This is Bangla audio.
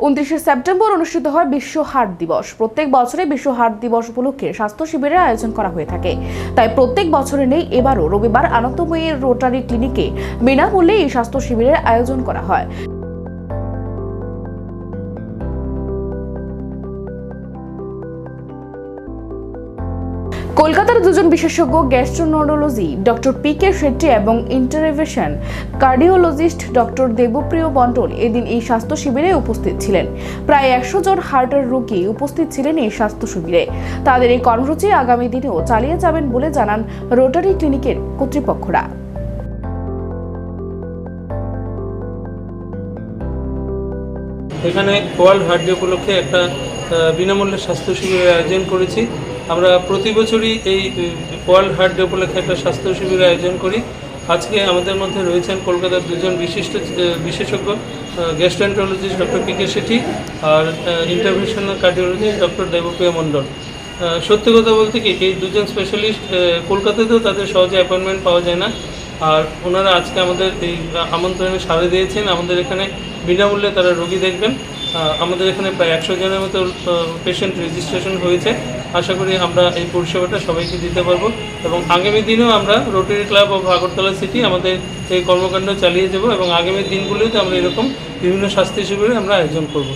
29 সেপ্টেম্বর অনুষ্ঠিত হয় বিশ্ব হার্ট দিবস। প্রত্যেক বছরে বিশ্ব হার্ট দিবস উপলক্ষে স্বাস্থ্য শিবিরের আয়োজন করা হয়ে থাকে। তাই প্রত্যেক বছরে নেই এবারও রবিবার আনন্দময়ী রোটারি ক্লিনিকে বিনামূল্যে এই স্বাস্থ্য শিবিরের আয়োজন করা হয়। কলকাতার দুজন বিশেষজ্ঞ গ্যাস্ট্রোনোরোলজি ডক্টর পি.কে. শেট্টি এবং intervention cardiologist doctor Debapriya Mondal এদিন এই স্বাস্থ্য শিবিরে উপস্থিত ছিলেন। প্রায় 100 জন হার্টের রোগী উপস্থিত ছিলেন এই স্বাস্থ্য শিবিরে। তাদের এই কর্মসূচি আগামী দিনেও চালিয়ে যাবেন বলে জানান রোটারি ক্লিনিকের কর্তৃপক্ষরা। এখানে ওয়ার্ল্ড হার্ট ডে উপলক্ষে একটা বিনামূল্যে স্বাস্থ্য শিবিরের আয়োজন করেছি। আমরা প্রতি বছরই এই ওয়ার্ল্ড হার্ট ডে উপলক্ষে একটা স্বাস্থ্য শিবিরের আয়োজন করি। আজকে আমাদের মধ্যে রয়েছেন কলকাতার দুজন বিশেষজ্ঞ গ্যাস্ট্রোএন্টারোলজিস্ট ডক্টর পি.কে. শেট্টি আর ইন্টারভেনশনাল কার্ডিওলজিস্ট ডক্টর দেবপ্রিয় মণ্ডল। সত্যি কথা বলতে কি, এই দুজন স্পেশালিস্ট কলকাতাতেও তাদের সহজে অ্যাপয়েন্টমেন্ট পাওয়া যায় না। আর ওনারা আজকে আমাদের এই আমন্ত্রণে সাড়া দিয়েছেন। আমাদের এখানে বিনামূল্যে তারা রোগী দেখবেন। আমাদের এখানে প্রায় 100 জনের মতো পেশেন্ট রেজিস্ট্রেশন হয়েছে। আশা করি আমরা এই পরিষেবাটা সবাইকে দিতে পারবো এবং আগামী দিনেও আমরা rotary club of Agartala city আমাদের এই কর্মকাণ্ড চালিয়ে যাব এবং আগামী দিনগুলোতে আমরা এরকম বিভিন্ন স্বাস্থ্য শিবিরে আমরা আয়োজন করব।